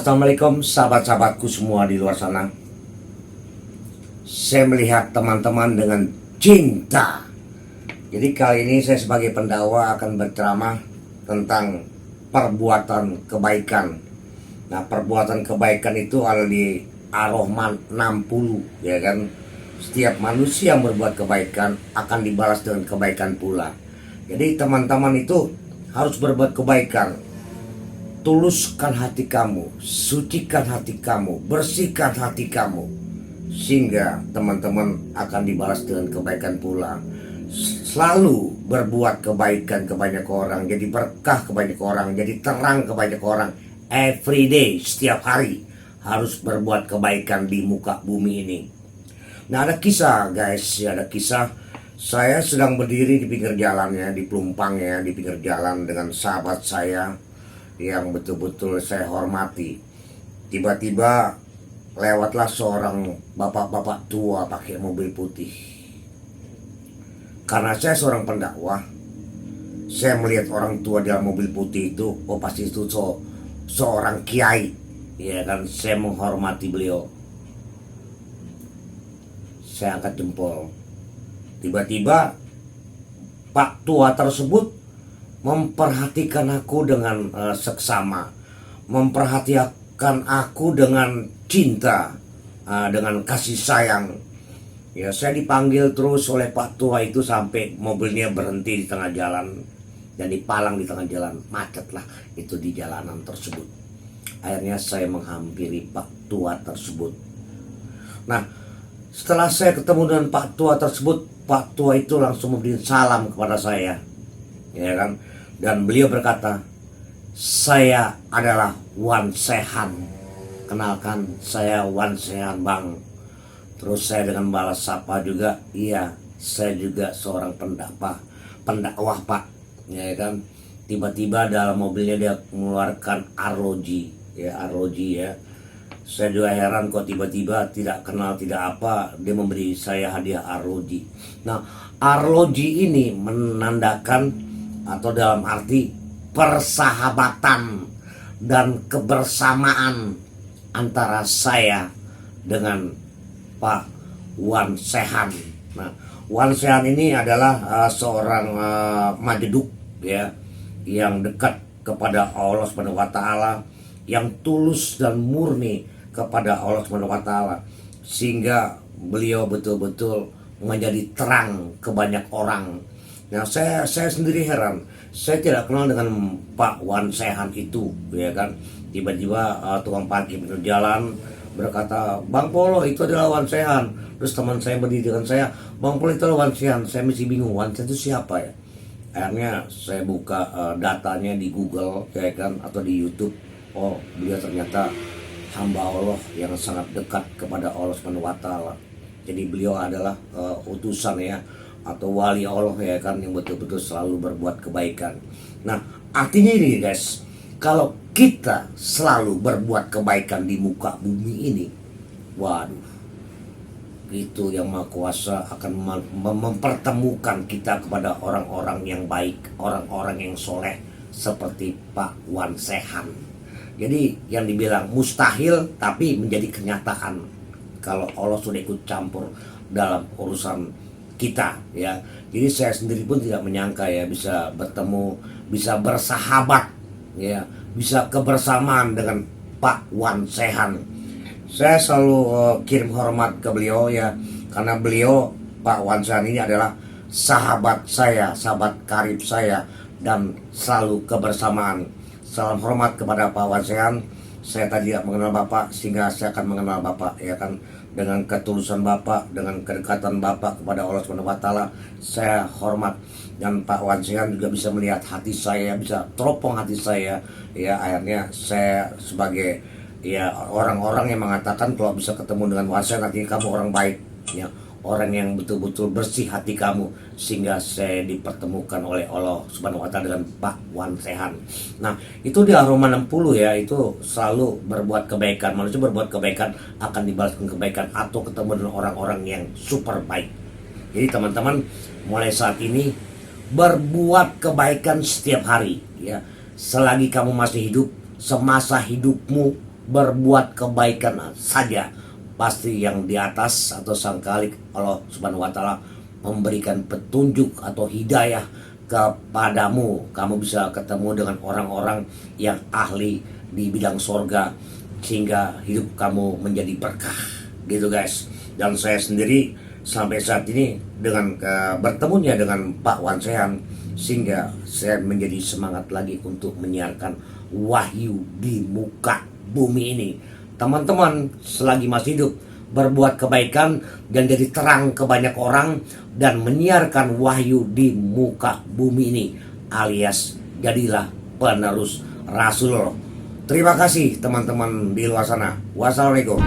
Assalamualaikum sahabat-sahabatku semua di luar sana. Saya melihat teman-teman dengan cinta. Jadi kali ini saya sebagai pendakwa akan berceramah tentang perbuatan kebaikan. Nah, perbuatan kebaikan itu ada di Ar-Rahman 60, ya kan. Setiap manusia yang berbuat kebaikan akan dibalas dengan kebaikan pula. Jadi teman-teman itu harus berbuat kebaikan. Tuluskan hati kamu, sucikan hati kamu, bersihkan hati kamu, sehingga teman-teman akan dibalas dengan kebaikan pula. Selalu berbuat kebaikan ke banyak orang, jadi berkah ke banyak orang, jadi terang ke banyak orang. Every day, setiap hari harus berbuat kebaikan di muka bumi ini. Nah, ada kisah guys, ya, ada kisah. Saya sedang berdiri di pinggir jalan, ya, di Pelumpang, ya, di pinggir jalan dengan sahabat saya yang betul-betul saya hormati. Tiba-tiba lewatlah seorang bapak-bapak tua pakai mobil putih. Karena saya seorang pendakwah, saya melihat orang tua dalam mobil putih itu, oh pasti itu seorang kiai, ya kan. Saya menghormati beliau, saya angkat jempol. Tiba-tiba Pak tua tersebut memperhatikan aku dengan seksama, memperhatikan aku dengan cinta, dengan kasih sayang. Ya, saya dipanggil terus oleh Pak tua itu sampai mobilnya berhenti di tengah jalan dan dipalang di tengah jalan. Macetlah itu di jalanan tersebut. Akhirnya saya menghampiri Pak tua tersebut. Nah, setelah saya ketemu dengan Pak tua tersebut, Pak tua itu langsung memberi salam kepada saya, ya kan. Dan beliau berkata, saya adalah Wan Sehan. Kenalkan, saya Wan Sehan bang. Terus saya dengan balas sapa juga, iya saya juga seorang pendakwah pak, ya kan. Tiba-tiba dalam mobilnya dia mengeluarkan arloji, ya arloji ya. Saya juga heran kok tiba-tiba tidak kenal tidak apa dia memberi saya hadiah arloji. Nah, arloji ini menandakan atau dalam arti persahabatan dan kebersamaan antara saya dengan Pak Wan Sehan. Nah, Wan Sehan ini adalah seorang majeduk, ya, yang dekat kepada Allah Subhanahu wa taala, yang tulus dan murni kepada Allah Subhanahu wa taala, sehingga beliau betul-betul menjadi terang ke banyak orang. Nah, saya sendiri heran. Saya tidak kenal dengan Pak Wan Sehan itu, ya kan. Tiba-tiba tukang parkir pinggir jalan berkata, Bang Polo itu adalah Wan Sehan. Terus teman saya berdiri dengan saya, Bang Polo itu adalah Wan Sehan. Saya masih bingung, Wan Sehan itu siapa ya? Akhirnya saya buka datanya di Google, ya kan, atau di YouTube. Oh, beliau ternyata hamba Allah yang sangat dekat kepada Allah Subhanahu wa taala. Jadi beliau adalah utusan, ya, atau wali Allah, ya kan, yang betul-betul selalu berbuat kebaikan. Nah, artinya ini guys, kalau kita selalu berbuat kebaikan di muka bumi ini, waduh, itu yang Maha Kuasa akan mempertemukan kita kepada orang-orang yang baik, orang-orang yang soleh seperti Pak Wan Sehan. Jadi yang dibilang mustahil tapi menjadi kenyataan kalau Allah sudah ikut campur dalam urusan kita, ya. Jadi saya sendiri pun tidak menyangka, ya, bisa bertemu, bisa bersahabat, ya, bisa kebersamaan dengan Pak Wan Sehan. Saya selalu kirim hormat ke beliau, ya, karena beliau, Pak Wan Sehan ini adalah sahabat saya, sahabat karib saya, dan selalu kebersamaan. Salam hormat kepada Pak Wan Sehan. Saya tadi tidak mengenal Bapak, sehingga saya akan mengenal Bapak, ya kan. dengan ketulusan Bapak, dengan kedekatan Bapak kepada Allah Subhanahu wa taala, saya hormat. Dan Pak Wansehan juga bisa melihat hati saya, bisa teropong hati saya. Ya, akhirnya saya sebagai ya orang-orang yang mengatakan kalau bisa ketemu dengan Wansehan artinya kamu orang baik, ya, orang yang betul-betul bersih hati kamu, sehingga saya dipertemukan oleh Allah Subhanahu wa taala dengan Pak Wansehan. Nah, itu di aroma 60 ya, itu selalu berbuat kebaikan. Manusia berbuat kebaikan akan dibalaskan kebaikan atau ketemu dengan orang-orang yang super baik. Jadi teman-teman, mulai saat ini berbuat kebaikan setiap hari, ya. Selagi kamu masih hidup, semasa hidupmu berbuat kebaikan saja. Pasti yang di atas atau sang Khalik Allah Subhanahu wa taala memberikan petunjuk atau hidayah kepadamu. Kamu bisa ketemu dengan orang-orang yang ahli di bidang sorga, sehingga hidup kamu menjadi berkah, gitu guys. Dan saya sendiri sampai saat ini dengan bertemunya dengan Pak Wansehan, sehingga saya menjadi semangat lagi untuk menyiarkan wahyu di muka bumi ini. Teman-teman, selagi masih hidup, berbuat kebaikan dan jadi terang ke banyak orang dan menyiarkan wahyu di muka bumi ini, alias jadilah penerus Rasulullah. Terima kasih teman-teman di luar sana. Wassalamualaikum.